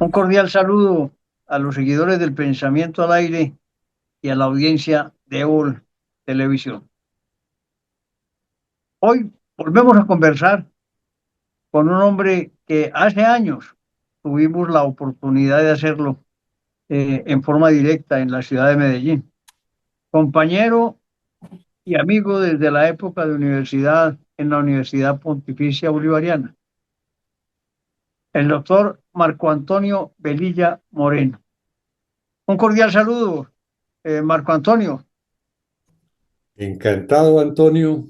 Un cordial saludo a los seguidores del Pensamiento al Aire y a la audiencia de EOL Televisión. Hoy volvemos a conversar con un hombre que hace años tuvimos la oportunidad de hacerlo en forma directa en la ciudad de Medellín. Compañero y amigo desde la época de universidad en la Universidad Pontificia Bolivariana, el doctor Marco Antonio Velilla Moreno. Un cordial saludo, Marco Antonio. Encantado, Antonio,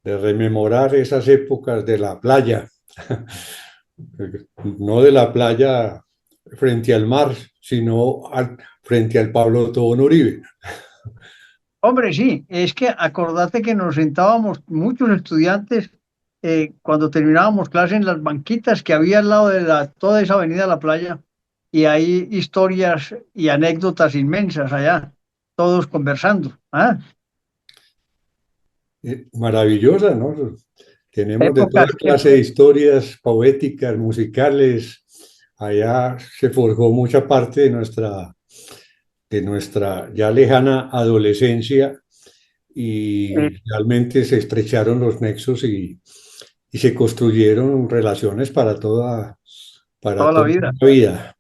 de rememorar esas épocas de la playa, no de la playa frente al mar, sino frente al Pablo Tobón Uribe. Hombre, sí, es que acordate que nos sentábamos muchos estudiantes cuando terminábamos clase en las banquitas que había al lado de toda esa avenida de la playa y hay historias y anécdotas inmensas allá, todos conversando. ¿Ah? Maravillosa, ¿no? Tenemos de toda Épocas que, clase de historias poéticas, musicales. Allá se forjó mucha parte de nuestra ya lejana adolescencia eh, y realmente se estrecharon los nexos y se construyeron relaciones para toda la toda vida. la vida.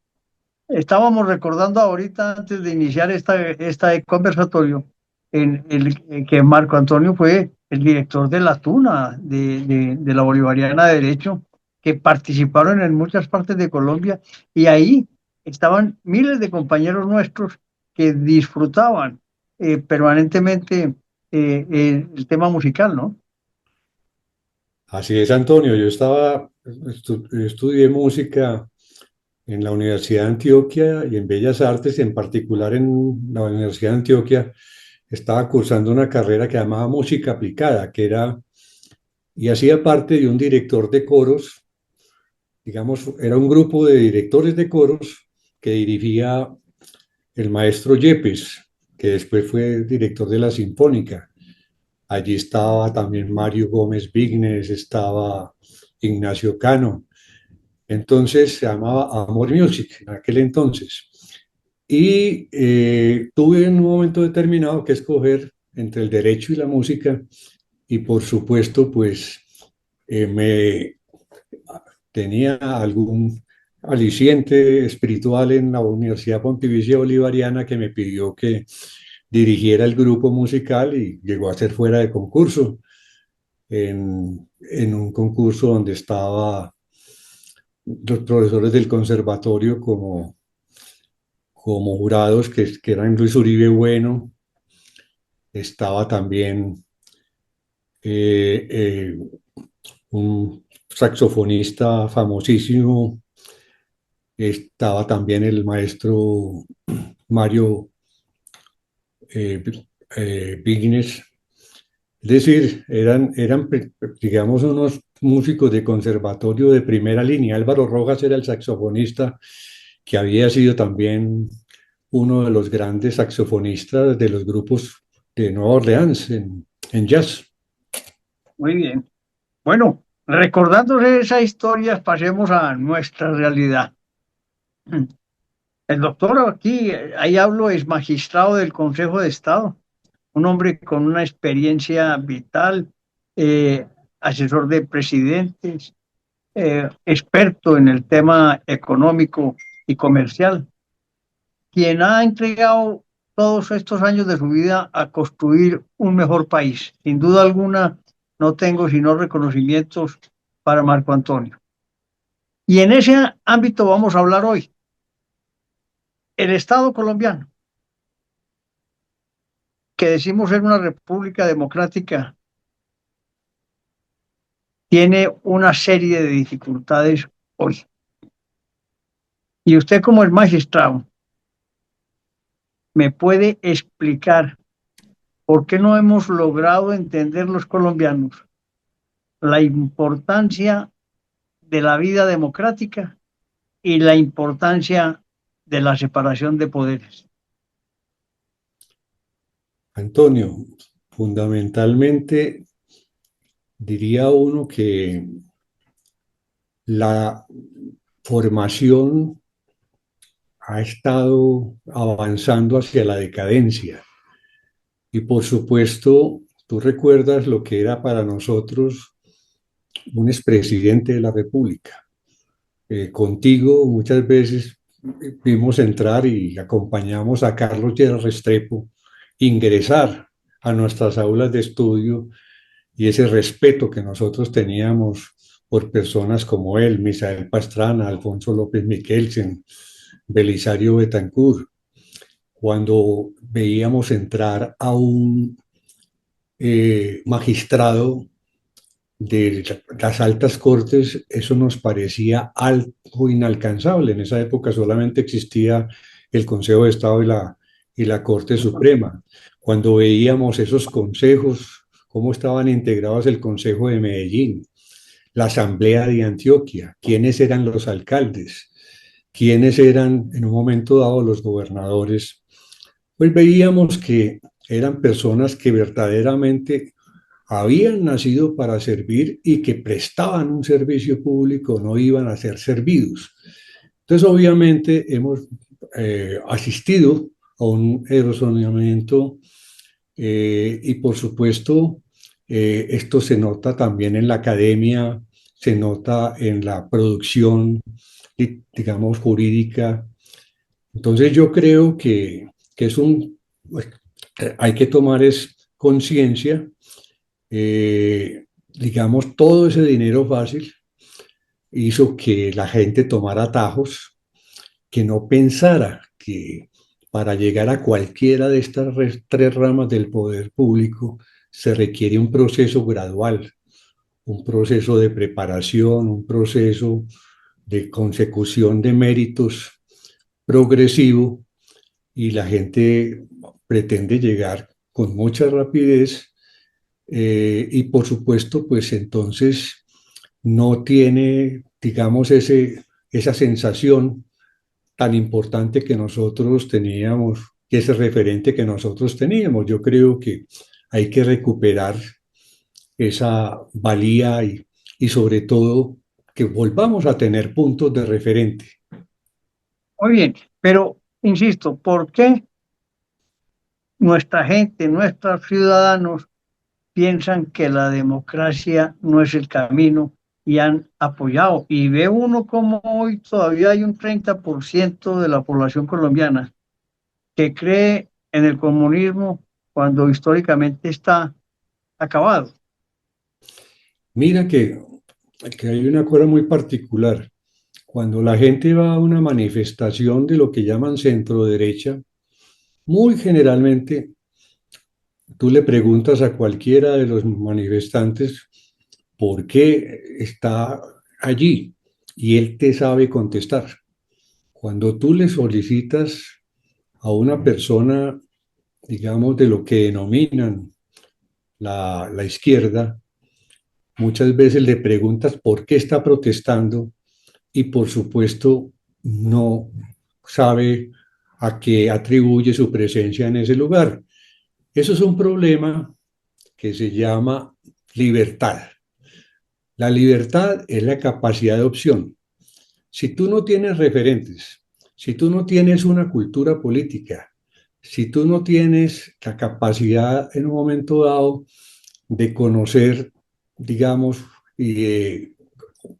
Estábamos recordando ahorita, antes de iniciar esta conversatorio, en que Marco Antonio fue el director de la Tuna, de la Bolivariana de Derecho, que participaron en muchas partes de Colombia, y ahí estaban miles de compañeros nuestros que disfrutaban permanentemente el tema musical, ¿no? Así es, Antonio. Estudié música en la Universidad de Antioquia y en Bellas Artes, en particular en la Universidad de Antioquia. Estaba cursando una carrera que llamaba Música Aplicada, y hacía parte de un director de coros, digamos, era un grupo de directores de coros que dirigía el maestro Yepes, que después fue director de la Sinfónica. Allí estaba también Mario Gómez Vignes, estaba Ignacio Cano. Entonces se llamaba Amor Music en aquel entonces. Y tuve en un momento determinado que escoger entre el derecho y la música y por supuesto pues me tenía algún aliciente espiritual en la Universidad Pontificia Bolivariana que me pidió que dirigiera el grupo musical y llegó a ser fuera de concurso en un concurso donde estaba los profesores del conservatorio como jurados, que eran Luis Uribe Bueno, estaba también eh, un saxofonista famosísimo, estaba también el maestro Mario eh, Vignes. Es decir, eran, digamos, unos músicos de conservatorio de primera línea. Álvaro Rojas era el saxofonista que había sido también uno de los grandes saxofonistas de los grupos de Nueva Orleans en jazz. Muy bien. Bueno, recordándose esas historias, pasemos a nuestra realidad. El doctor aquí, ahí hablo, es magistrado del Consejo de Estado, un hombre con una experiencia vital, eh, asesor de presidentes, experto en el tema económico y comercial, quien ha entregado todos estos años de su vida a construir un mejor país. Sin duda alguna, no tengo sino reconocimientos para Marco Antonio. Y en ese ámbito vamos a hablar hoy. El Estado colombiano, que decimos ser una república democrática, tiene una serie de dificultades hoy. Y usted como el magistrado, ¿me puede explicar por qué no hemos logrado entender los colombianos la importancia de la vida democrática y la importancia de la separación de poderes? Antonio, fundamentalmente diría uno que la formación ha estado avanzando hacia la decadencia. Y por supuesto, tú recuerdas lo que era para nosotros un expresidente de la República. Contigo muchas veces vimos entrar y acompañamos a Carlos Lleras Restrepo ingresar a nuestras aulas de estudio y ese respeto que nosotros teníamos por personas como él, Misael Pastrana, Alfonso López Miquelsen, Belisario Betancourt, cuando veíamos entrar a un magistrado de las altas cortes, eso nos parecía algo inalcanzable. En esa época solamente existía el Consejo de Estado y la Corte Suprema. Cuando veíamos esos consejos, cómo estaban integrados el Consejo de Medellín, la Asamblea de Antioquia, quiénes eran los alcaldes, quiénes eran en un momento dado los gobernadores, pues veíamos que eran personas que verdaderamente habían nacido para servir y que prestaban un servicio público, no iban a ser servidos. Entonces, obviamente, hemos asistido a un erosionamiento y, por supuesto, esto se nota también en la academia, se nota en la producción, digamos, jurídica. Entonces, yo creo que es un, pues, hay que tomar es conciencia, digamos, todo ese dinero fácil hizo que la gente tomara atajos, que no pensara que para llegar a cualquiera de estas tres ramas del poder público se requiere un proceso gradual, un proceso de preparación, un proceso de consecución de méritos progresivo y la gente pretende llegar con mucha rapidez y por supuesto, pues entonces no tiene, digamos, esa sensación tan importante que nosotros teníamos, que ese referente que nosotros teníamos. Yo creo que hay que recuperar esa valía y sobre todo que volvamos a tener puntos de referente. Muy bien, pero insisto, ¿por qué nuestra gente, nuestros ciudadanos piensan que la democracia no es el camino y han apoyado? Y ve uno como hoy todavía hay un 30% de la población colombiana que cree en el comunismo cuando históricamente está acabado. Mira que hay una cosa muy particular. Cuando la gente va a una manifestación de lo que llaman centro derecha, muy generalmente tú le preguntas a cualquiera de los manifestantes por qué está allí y él te sabe contestar. Cuando tú le solicitas a una persona, digamos, de lo que denominan la izquierda, muchas veces le preguntas por qué está protestando y por supuesto no sabe a qué atribuye su presencia en ese lugar. Eso es un problema que se llama libertad. La libertad es la capacidad de opción. Si tú no tienes referentes, si tú no tienes una cultura política, si tú no tienes la capacidad en un momento dado de conocer, digamos, y de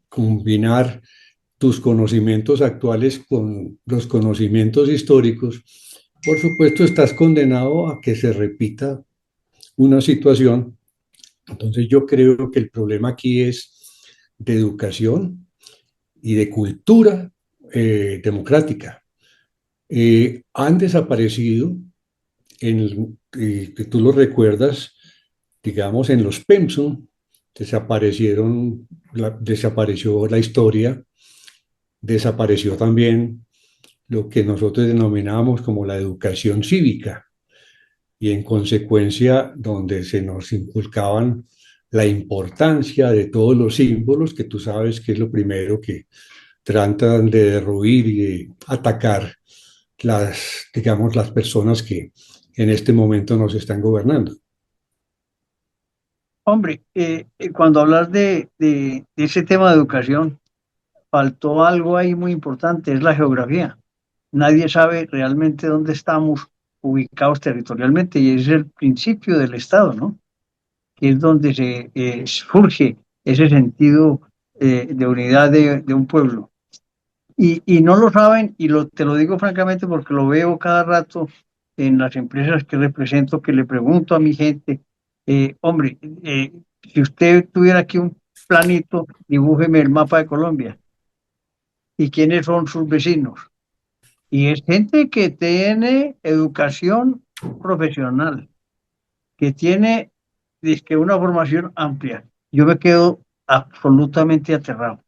combinar tus conocimientos actuales con los conocimientos históricos, por supuesto estás condenado a que se repita una situación. Entonces yo creo que el problema aquí es de educación y de cultura democrática. Han desaparecido, que tú lo recuerdas, digamos, en los PEMSUM, desapareció la historia, desapareció también lo que nosotros denominábamos como la educación cívica y en consecuencia donde se nos inculcaban la importancia de todos los símbolos, que tú sabes que es lo primero que tratan de derruir y de atacar digamos, las personas que en este momento nos están gobernando. Hombre, cuando hablas de ese tema de educación, faltó algo ahí muy importante, es la geografía. nadie sabe realmente dónde estamos ubicados territorialmente y ese es el principio del Estado, ¿no? Que es donde surge ese sentido de unidad de un pueblo. Y no lo saben, y te lo digo francamente porque lo veo cada rato en las empresas que represento, que le pregunto a mi gente, hombre, si usted tuviera aquí un planito, dibújeme el mapa de Colombia y quiénes son sus vecinos. Y es gente que tiene educación profesional, que tiene dizque, una formación amplia. Yo me quedo absolutamente aterrado.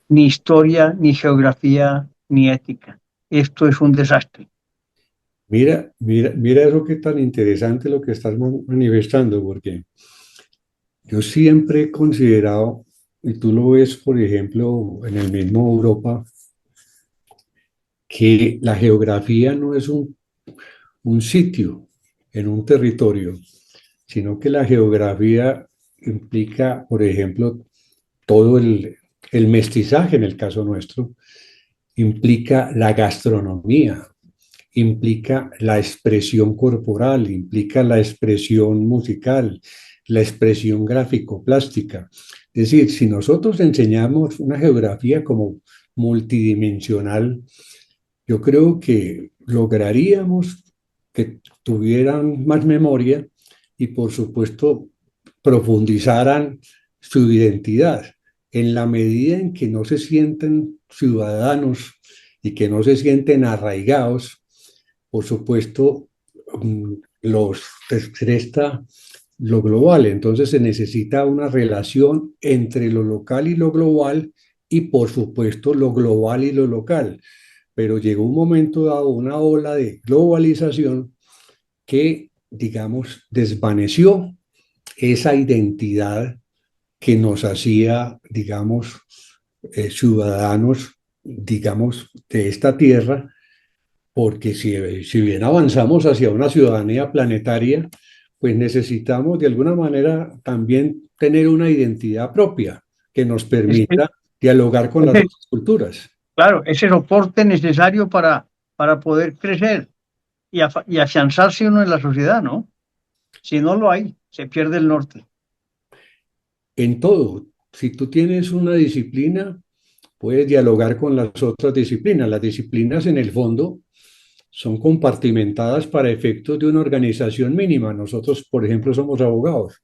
Ni historia, ni geografía, ni ética. Esto es un desastre. Mira eso que tan interesante lo que estás manifestando, porque yo siempre he considerado, y tú lo ves, por ejemplo, en el mismo Europa, que la geografía no es un sitio en un territorio, sino que la geografía implica, por ejemplo, todo el mestizaje en el caso nuestro, implica la gastronomía, implica la expresión corporal, implica la expresión musical, la expresión gráfico-plástica. Es decir, si nosotros enseñamos una geografía como multidimensional, yo creo que lograríamos que tuvieran más memoria y, por supuesto, profundizaran su identidad en la medida en que no se sienten ciudadanos y que no se sienten arraigados. Por supuesto, los resta lo global. Entonces se necesita una relación entre lo local y lo global y, por supuesto, lo global y lo local. Pero llegó un momento dado, una ola de globalización que, digamos, desvaneció esa identidad que nos hacía, digamos, ciudadanos, digamos, de esta tierra, porque si bien avanzamos hacia una ciudadanía planetaria, pues necesitamos de alguna manera también tener una identidad propia que nos Es, es- permita dialogar con las ese- otras culturas. claro, ese soporte necesario para poder crecer y afianzarse uno en la sociedad, ¿no? Si no lo hay, se pierde el norte. En todo, si tú tienes una disciplina, puedes dialogar con las otras disciplinas. Las disciplinas en el fondo son compartimentadas para efectos de una organización mínima. Nosotros, por ejemplo, somos abogados,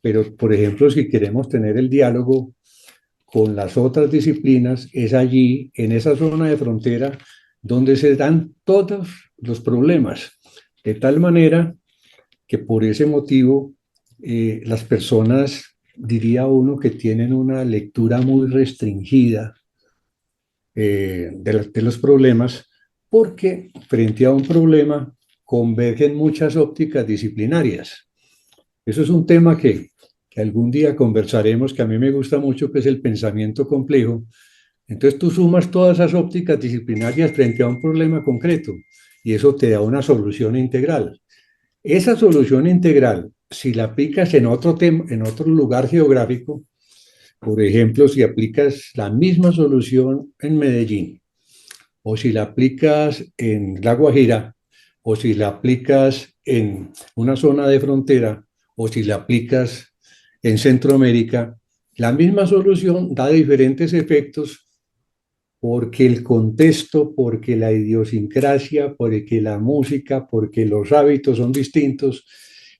pero, por ejemplo, si queremos tener el diálogo con las otras disciplinas, es allí, en esa zona de frontera, donde se dan todos los problemas, de tal manera que por ese motivo las personas, diría uno, que tienen una lectura muy restringida de los problemas, porque frente a un problema convergen muchas ópticas disciplinarias. Eso es un tema que algún día conversaremos, que a mí me gusta mucho, que es el pensamiento complejo. Entonces tú sumas todas esas ópticas disciplinarias frente a un problema concreto y eso te da una solución integral. Esa solución integral, si la aplicas en otro tema, en otro lugar geográfico, por ejemplo, si aplicas la misma solución en Medellín, o si la aplicas en La Guajira, o si la aplicas en una zona de frontera, o si la aplicas en Centroamérica, la misma solución da diferentes efectos porque el contexto, porque la idiosincrasia, porque la música, porque los hábitos son distintos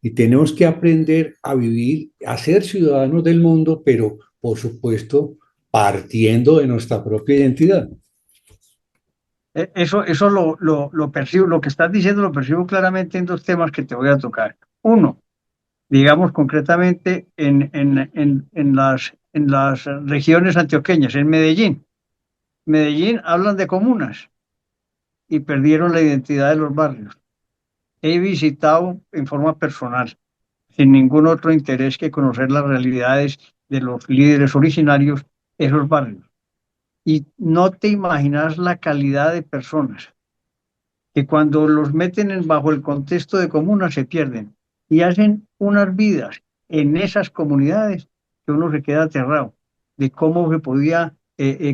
y tenemos que aprender a vivir, a ser ciudadanos del mundo, pero por supuesto partiendo de nuestra propia identidad. Eso lo percibo, lo que estás diciendo lo percibo claramente en dos temas que te voy a tocar. Uno, digamos concretamente en las regiones antioqueñas, en Medellín. Medellín hablan de comunas y perdieron la identidad de los barrios. He visitado en forma personal, sin ningún otro interés que conocer las realidades de los líderes originarios, esos barrios. Y no te imaginas la calidad de personas que cuando los meten bajo el contexto de comunas se pierden y hacen unas vidas en esas comunidades que uno se queda aterrado de cómo se podía,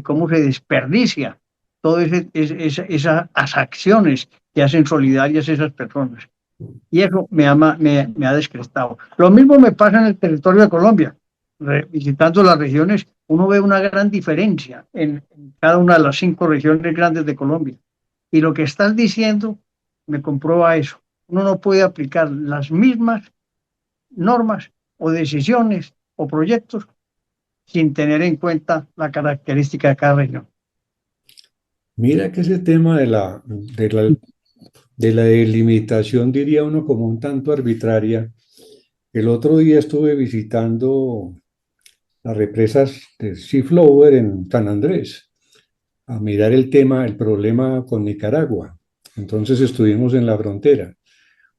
cómo se desperdicia. todas esas acciones que hacen solidarias esas personas. Y eso me ha descrestado. Lo mismo me pasa en el territorio de Colombia. Visitando las regiones, uno ve una gran diferencia en cada una de las 5 regiones grandes de Colombia. Y lo que estás diciendo me comprueba eso. Uno no puede aplicar las mismas normas o decisiones o proyectos sin tener en cuenta la característica de cada región. Mira que ese tema de la delimitación, diría uno, como un tanto arbitraria. El otro día estuve visitando las represas de Seaflower en San Andrés a mirar el tema, el problema con Nicaragua. Entonces estuvimos en la frontera.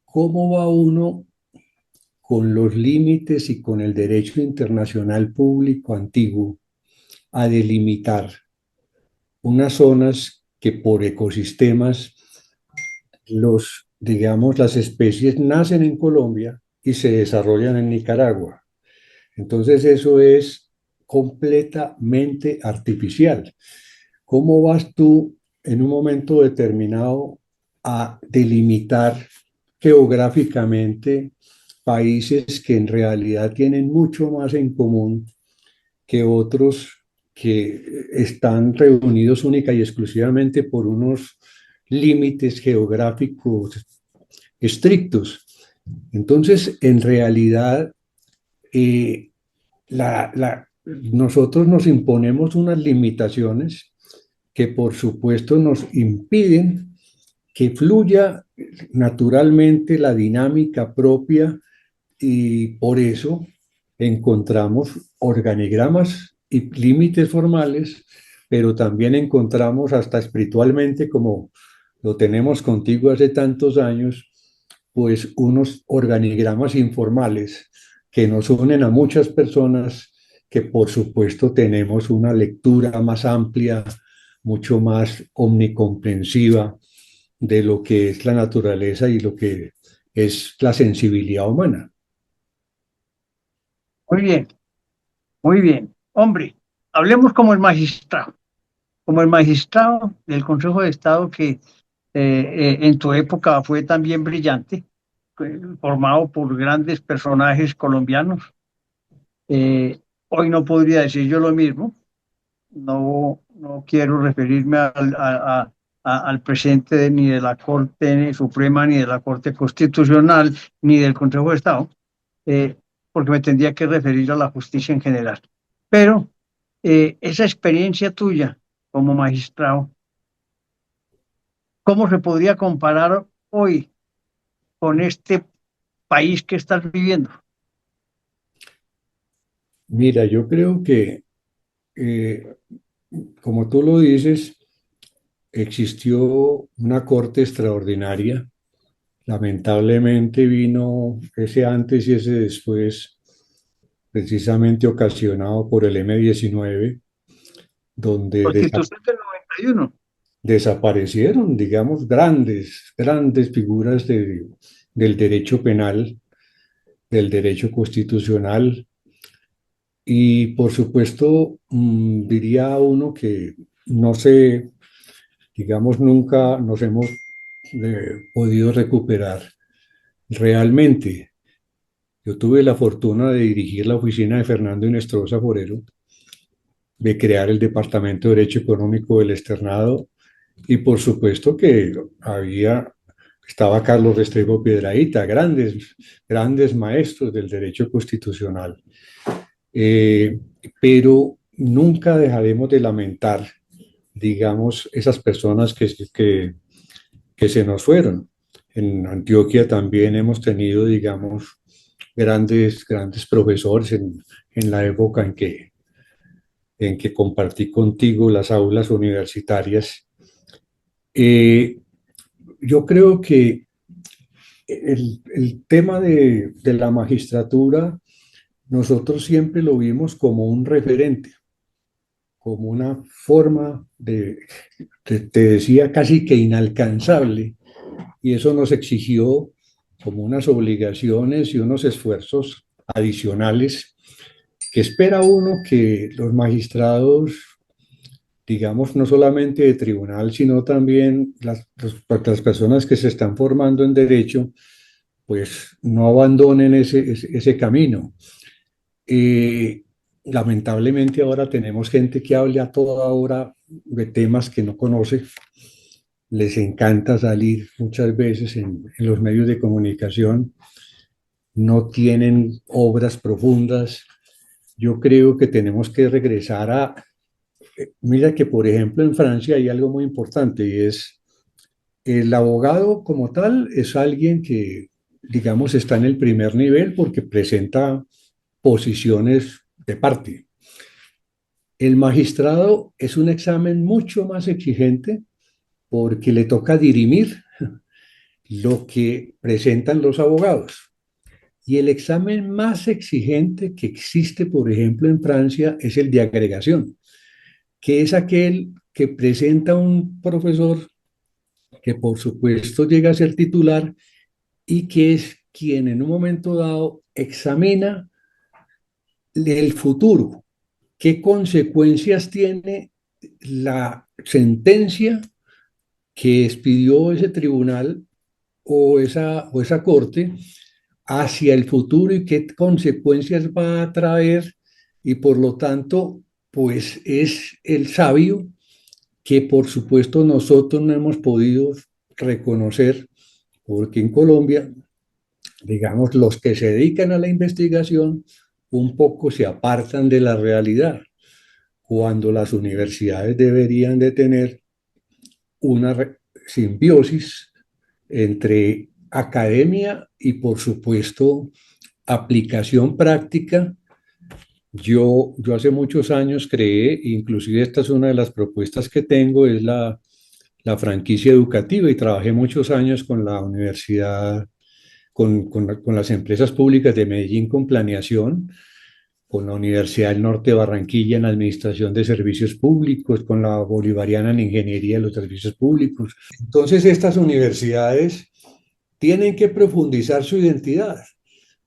¿Cómo va uno con los límites y con el derecho internacional público antiguo a delimitar unas zonas que por ecosistemas digamos, las especies nacen en Colombia y se desarrollan en Nicaragua? Entonces eso es completamente artificial. ¿Cómo vas tú en un momento determinado a delimitar geográficamente países que en realidad tienen mucho más en común que otros que están reunidos única y exclusivamente por unos límites geográficos estrictos? Entonces, en realidad, eh, nosotros nos imponemos unas limitaciones que por supuesto nos impiden que fluya naturalmente la dinámica propia, y por eso encontramos organigramas y límites formales, pero también encontramos hasta espiritualmente, como lo tenemos contigo hace tantos años, pues unos organigramas informales que nos unen a muchas personas que por supuesto tenemos una lectura más amplia, mucho más omnicomprensiva de lo que es la naturaleza y lo que es la sensibilidad humana. Muy bien, muy bien. Hombre, hablemos como el magistrado del Consejo de Estado que en tu época fue también brillante, formado por grandes personajes colombianos. Hoy no podría decir yo lo mismo. No quiero referirme al presidente ni de la Corte Suprema, ni de la Corte Constitucional, ni del Consejo de Estado, eh, porque me tendría que referir a la justicia en general. Pero esa experiencia tuya como magistrado, ¿cómo se podría comparar hoy con este país que estás viviendo? Mira, yo creo que, eh, como tú lo dices, existió una corte extraordinaria. Lamentablemente vino ese antes y ese después, precisamente ocasionado por el M-19, donde Constitución del 91. desaparecieron, digamos, grandes figuras del derecho penal, del derecho constitucional. Y por supuesto, diría uno que no sé, digamos, nunca nos hemos podido recuperar realmente. Yo tuve la fortuna de dirigir la oficina de Fernando Inestrosa Forero, de crear el Departamento de Derecho Económico del Externado, y por supuesto que estaba Carlos Restrepo Piedrahíta, grandes maestros del derecho constitucional. Eh, pero nunca dejaremos de lamentar, digamos, esas personas que se nos fueron. En Antioquia también hemos tenido, digamos, grandes profesores en la época en que compartí contigo las aulas universitarias. Eh, yo creo que el tema de la magistratura, nosotros siempre lo vimos como un referente, como una forma te decía, casi que inalcanzable, y eso nos exigió como unas obligaciones y unos esfuerzos adicionales que espera uno que los magistrados, digamos, no solamente de tribunal, sino también las personas que se están formando en derecho, pues no abandonen ese camino. Eh, Lamentablemente ahora tenemos gente que habla a toda hora de temas que no conoce, les encanta salir muchas veces en los medios de comunicación, no tienen obras profundas. Yo creo que tenemos que regresar a, mira que por ejemplo en Francia hay algo muy importante y es el abogado como tal es alguien que, digamos, está en el primer nivel porque presenta posiciones de parte. El magistrado es un examen mucho más exigente porque le toca dirimir lo que presentan los abogados. Y el examen más exigente que existe, por ejemplo, en Francia es el de agregación, que es aquel que presenta un profesor que por supuesto llega a ser titular y que es quien en un momento dado examina el futuro, qué consecuencias tiene la sentencia que expidió ese tribunal o esa corte hacia el futuro y qué consecuencias va a traer y por lo tanto, pues es el sabio que por supuesto nosotros no hemos podido reconocer porque en Colombia, digamos, los que se dedican a la investigación un poco se apartan de la realidad, cuando las universidades deberían de tener una simbiosis entre academia y, por supuesto, aplicación práctica. Yo hace muchos años creé, inclusive esta es una de las propuestas que tengo, es la franquicia educativa y trabajé muchos años con la universidad, con las empresas públicas de Medellín con planeación, con la Universidad del Norte de Barranquilla en Administración de Servicios Públicos, con la Bolivariana en Ingeniería de los Servicios Públicos. Entonces, estas universidades tienen que profundizar su identidad,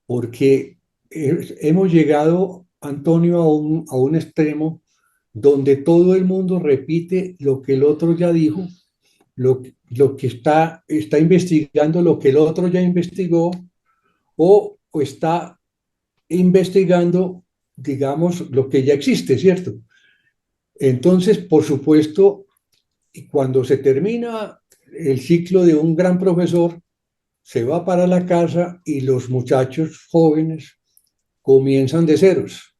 porque hemos llegado, Antonio, a un extremo donde todo el mundo repite lo que el otro ya dijo, lo que está investigando, lo que el otro ya investigó, o está investigando, digamos, lo que ya existe, ¿cierto? Entonces, por supuesto, cuando se termina el ciclo de un gran profesor, se va para la casa y los muchachos jóvenes comienzan de ceros,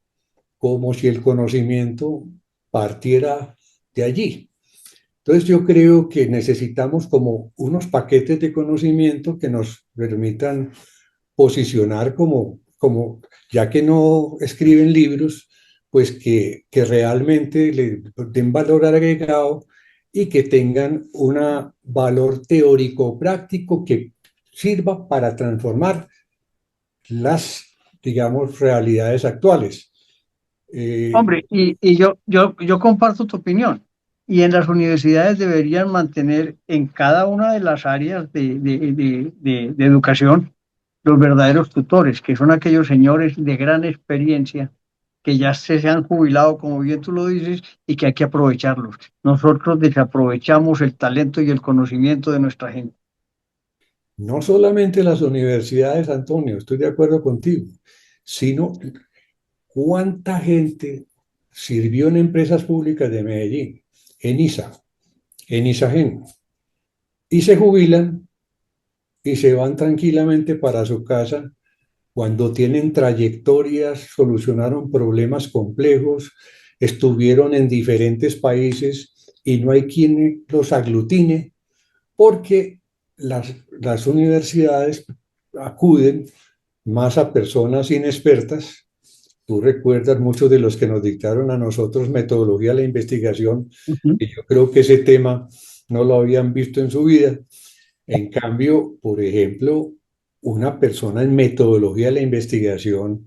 como si el conocimiento partiera de allí. Entonces yo creo que necesitamos como unos paquetes de conocimiento que nos permitan posicionar ya que no escriben libros, pues que realmente le den valor agregado y que tengan un valor teórico práctico que sirva para transformar las, digamos, realidades actuales. Eh, Hombre, y yo comparto tu opinión. Y en las universidades deberían mantener en cada una de las áreas de educación los verdaderos tutores, que son aquellos señores de gran experiencia que ya se han jubilado, como bien tú lo dices, y que hay que aprovecharlos. Nosotros desaprovechamos el talento y el conocimiento de nuestra gente. no solamente las universidades, Antonio, estoy de acuerdo contigo, sino cuánta gente sirvió en empresas públicas de Medellín, en ISA, en ISAGEN, y se jubilan y se van tranquilamente para su casa cuando tienen trayectorias, solucionaron problemas complejos, estuvieron en diferentes países y no hay quien los aglutine porque las universidades acuden más a personas inexpertas. Tú recuerdas muchos de los que nos dictaron a nosotros metodología de la investigación, Ujú. y yo creo que ese tema no lo habían visto en su vida. En cambio, por ejemplo, una persona en metodología de la investigación,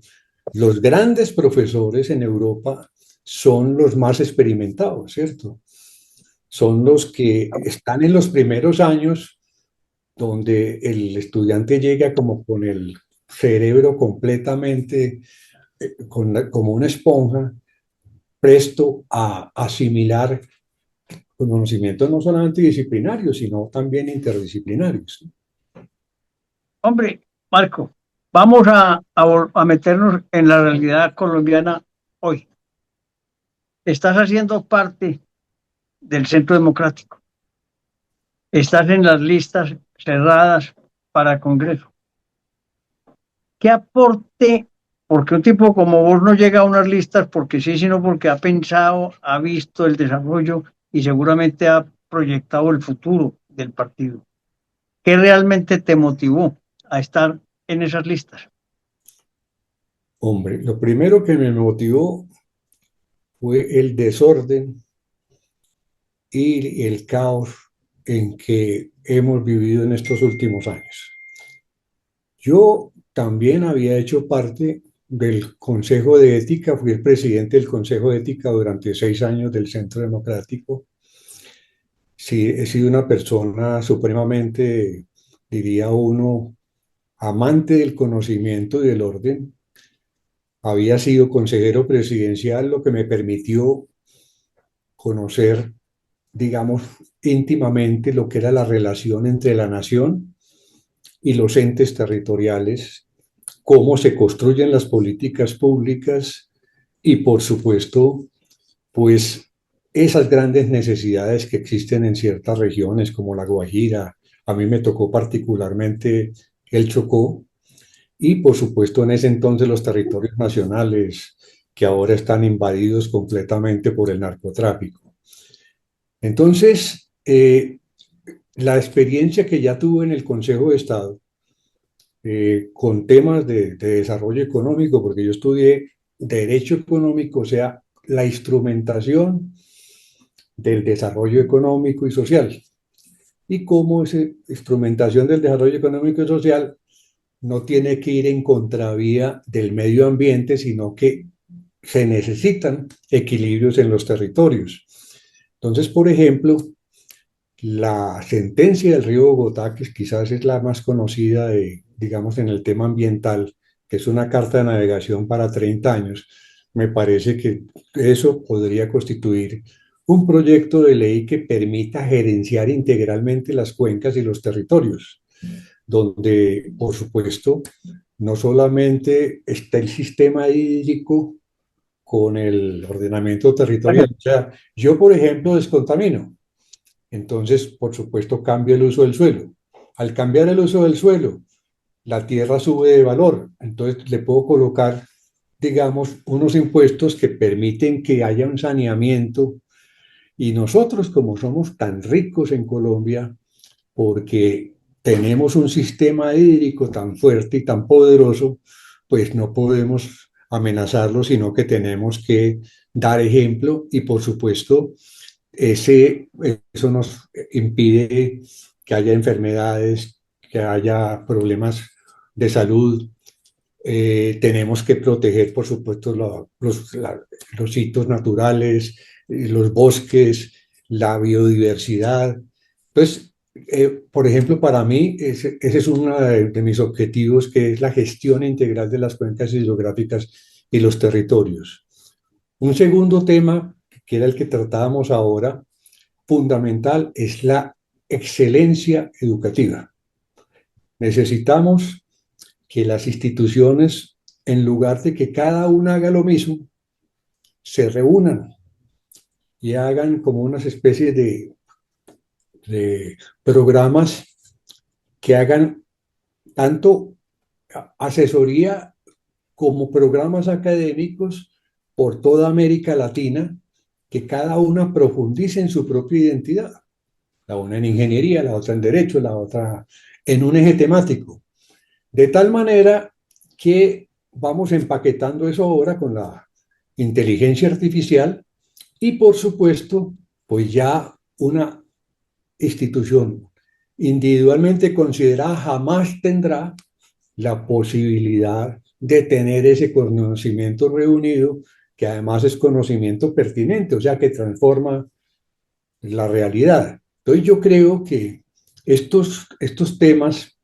los grandes profesores en Europa son los más experimentados, ¿cierto? Son los que están en los primeros años donde el estudiante llega como con el cerebro completamente como una esponja, presto a asimilar conocimientos no solamente disciplinarios, sino también interdisciplinarios. Hombre, Marco, vamos a meternos en la realidad colombiana hoy. Estás haciendo parte del Centro Democrático. Estás en las listas cerradas para Congreso. ¿Qué aporte? Porque un tipo como vos no llega a unas listas porque sí, sino porque ha pensado, ha visto el desarrollo y seguramente ha proyectado el futuro del partido. ¿Qué realmente te motivó a estar en esas listas? Hombre, lo primero que me motivó fue el desorden y el caos en que hemos vivido en estos últimos años. Yo también había hecho parte del Consejo de Ética, fui el presidente del Consejo de Ética durante 6 años del Centro Democrático. Sí, he sido una persona supremamente, diría uno, amante del conocimiento y del orden. Había sido consejero presidencial, lo que me permitió conocer, digamos, íntimamente lo que era la relación entre la nación y los entes territoriales, cómo se construyen las políticas públicas y, por supuesto, pues esas grandes necesidades que existen en ciertas regiones como la Guajira. A mí me tocó particularmente el Chocó y, por supuesto, en ese entonces los territorios nacionales que ahora están invadidos completamente por el narcotráfico. Entonces, la experiencia que ya tuve en el Consejo de Estado con temas de desarrollo económico, porque yo estudié Derecho Económico, o sea, la instrumentación del desarrollo económico y social, y cómo esa instrumentación del desarrollo económico y social no tiene que ir en contravía del medio ambiente, sino que se necesitan equilibrios en los territorios. Entonces, por ejemplo, la sentencia del río Bogotá, que quizás es la más conocida de, digamos, en el tema ambiental, que es una carta de navegación para 30 años, me parece que eso podría constituir un proyecto de ley que permita gerenciar integralmente las cuencas y los territorios, donde, por supuesto, no solamente está el sistema hídrico con el ordenamiento territorial. Bueno, O sea, yo, por ejemplo, descontamino. Entonces, por supuesto, cambia el uso del suelo. Al cambiar el uso del suelo, la tierra sube de valor. Entonces, le puedo colocar, digamos, unos impuestos que permiten que haya un saneamiento. Y nosotros, como somos tan ricos en Colombia, porque tenemos un sistema hídrico tan fuerte y tan poderoso, pues no podemos amenazarlo, sino que tenemos que dar ejemplo y, por supuesto, eso nos impide que haya enfermedades, que haya problemas de salud. Tenemos que proteger, por supuesto, los sitios naturales, los bosques, la biodiversidad. Entonces, por ejemplo, para mí, ese es uno de mis objetivos, que es la gestión integral de las cuencas hidrográficas y los territorios. Un segundo tema, que era el que tratábamos ahora, fundamental, es la excelencia educativa. Necesitamos que las instituciones, en lugar de que cada una haga lo mismo, se reúnan y hagan como unas especies de programas que hagan tanto asesoría como programas académicos por toda América Latina, que cada una profundice en su propia identidad. La una en ingeniería, la otra en derecho, la otra en un eje temático. De tal manera que vamos empaquetando eso ahora con la inteligencia artificial y, por supuesto, pues ya una institución individualmente considerada jamás tendrá la posibilidad de tener ese conocimiento reunido, que además es conocimiento pertinente, o sea, que transforma la realidad. Entonces yo creo que estos temas,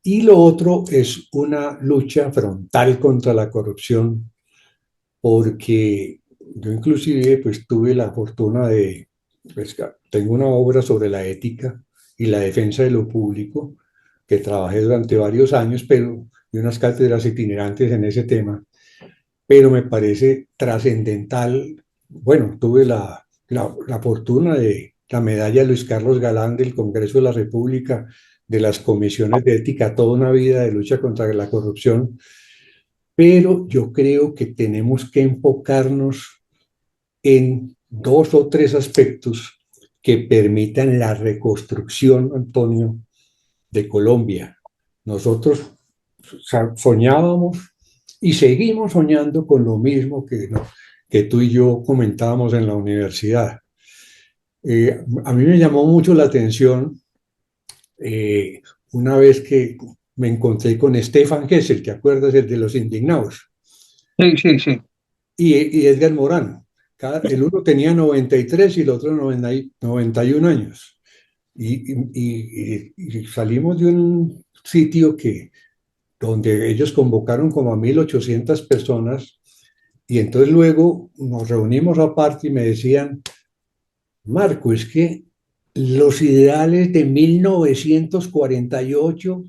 y lo otro es una lucha frontal contra la corrupción, porque yo inclusive pues tuve la fortuna de pues, tengo una obra sobre la ética y la defensa de lo público que trabajé durante varios años, pero y unas cátedras itinerantes en ese tema, pero me parece trascendental. Bueno, tuve la fortuna de la medalla Luis Carlos Galán del Congreso de la República, de las comisiones de ética, toda una vida de lucha contra la corrupción, pero yo creo que tenemos que enfocarnos en dos o tres aspectos que permitan la reconstrucción, Antonio, de Colombia. Nosotros soñábamos y seguimos soñando con lo mismo que tú y yo comentábamos en la universidad. A mí me llamó mucho la atención eh, una vez que me encontré con Stefan Hessel, ¿te acuerdas? El de los indignados, Sí, sí, sí. y Edgar Morán. El uno tenía 93 y el otro 91 años. Y salimos de un sitio donde ellos convocaron como a 1.800 personas y entonces luego nos reunimos aparte y me decían, Marco, es que los ideales de 1948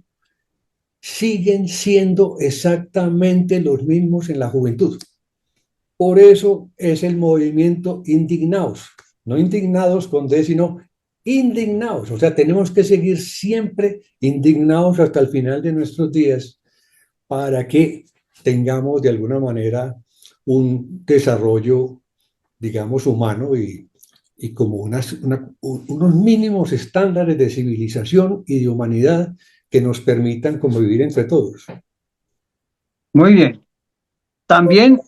siguen siendo exactamente los mismos en la juventud. Por eso es el movimiento Indignados, no indignados con D, sino indignados. O sea, tenemos que seguir siempre indignados hasta el final de nuestros días para que tengamos de alguna manera un desarrollo, digamos, humano y como unos mínimos estándares de civilización y de humanidad que nos permitan convivir entre todos. Muy bien. También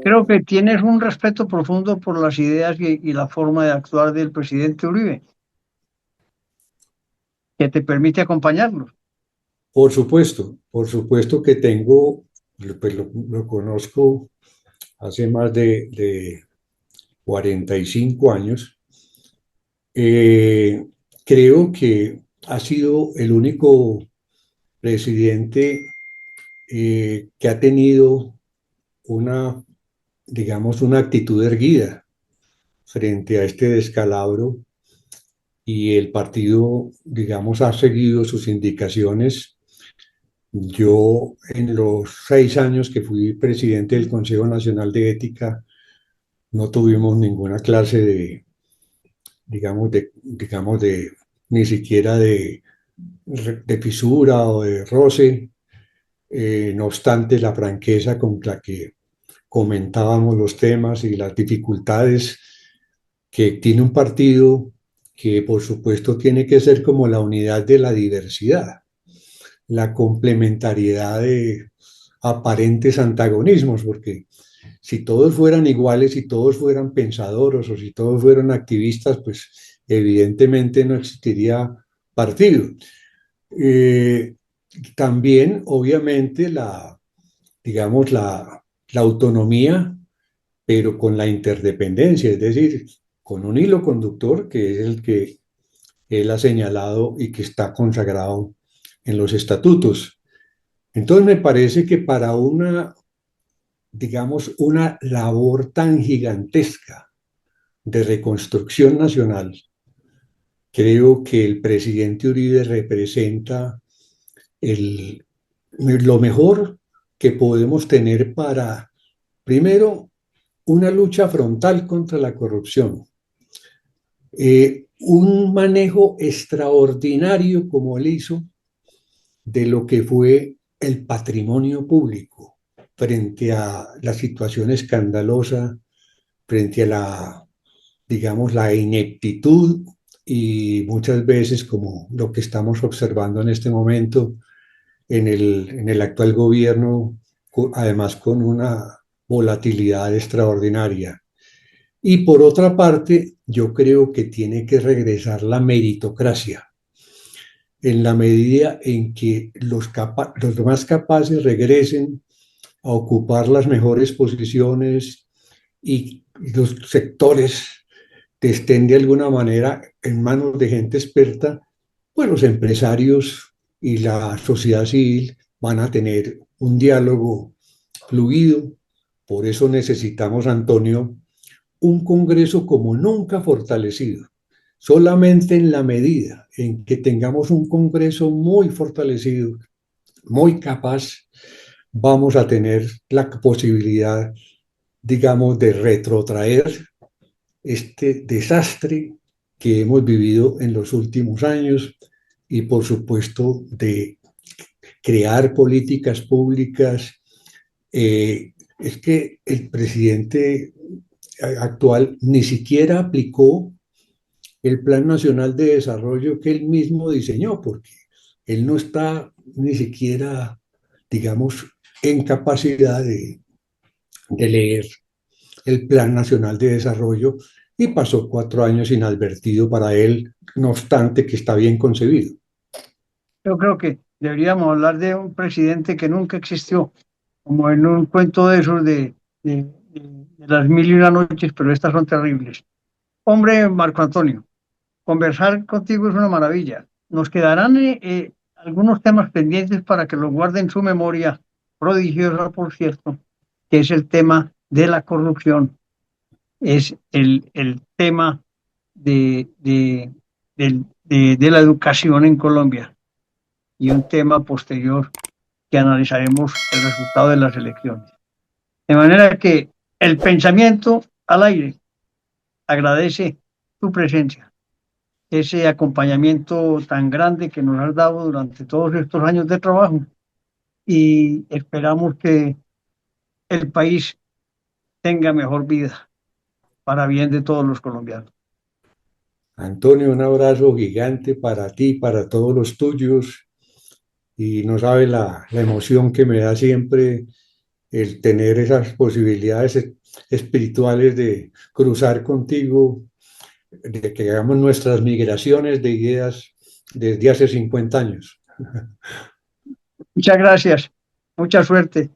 creo que tienes un respeto profundo por las ideas y la forma de actuar del presidente Uribe, que te permite acompañarlo. Por supuesto que tengo, pues lo conozco hace más de 45 años. Eh, Creo que ha sido el único presidente que ha tenido una, digamos, una actitud erguida frente a este descalabro y el partido, digamos, ha seguido sus indicaciones. Yo, en los 6 años que fui presidente del Consejo Nacional de Ética, no tuvimos ninguna clase digamos, ni siquiera de fisura o de roce. No obstante, la franqueza con la que comentábamos los temas y las dificultades que tiene un partido que, por supuesto, tiene que ser como la unidad de la diversidad, la complementariedad de aparentes antagonismos, porque si todos fueran iguales, si todos fueran pensadores o si todos fueran activistas, pues evidentemente no existiría partido. Eh, También, obviamente, digamos, la autonomía, pero con la interdependencia, es decir, con un hilo conductor que es el que él ha señalado y que está consagrado en los estatutos. Entonces me parece que para digamos, una labor tan gigantesca de reconstrucción nacional, creo que el presidente Uribe representa el, lo mejor que podemos tener para, primero, una lucha frontal contra la corrupción, un manejo extraordinario como él hizo de lo que fue el patrimonio público frente a la situación escandalosa, frente a digamos, la ineptitud y muchas veces como lo que estamos observando en este momento en el actual gobierno, además con una volatilidad extraordinaria. Y por otra parte, yo creo que tiene que regresar la meritocracia en la medida en que los más capaces regresen a ocupar las mejores posiciones y los sectores que estén de alguna manera en manos de gente experta, pues los empresarios y la sociedad civil van a tener un diálogo fluido. Por eso necesitamos, Antonio, un Congreso como nunca fortalecido. Solamente en la medida en que tengamos un Congreso muy fortalecido, muy capaz, vamos a tener la posibilidad, digamos, de retrotraer este desastre que hemos vivido en los últimos años y, por supuesto, de crear políticas públicas. Es que el presidente actual ni siquiera aplicó el Plan Nacional de Desarrollo que él mismo diseñó, porque él no está ni siquiera, digamos, en capacidad de leer el Plan Nacional de Desarrollo y pasó 4 años inadvertido para él, no obstante que está bien concebido. Yo creo que deberíamos hablar de un presidente que nunca existió, como en un cuento de esos de las mil y una noches, pero estas son terribles. Hombre, Marco Antonio, conversar contigo es una maravilla. Nos quedarán algunos temas pendientes para que los guarden en su memoria, prodigiosa, por cierto, que es el tema de la corrupción, es el tema de, de, de la educación en Colombia y un tema posterior que analizaremos el resultado de las elecciones. De manera que el pensamiento al aire agradece tu presencia, ese acompañamiento tan grande que nos has dado durante todos estos años de trabajo y esperamos que el país tenga mejor vida para bien de todos los colombianos. Antonio, un abrazo gigante para ti, para todos los tuyos, y no sabes la emoción que me da siempre el tener esas posibilidades espirituales de cruzar contigo, de que hagamos nuestras migraciones de ideas desde hace 50 años. Muchas gracias, mucha suerte.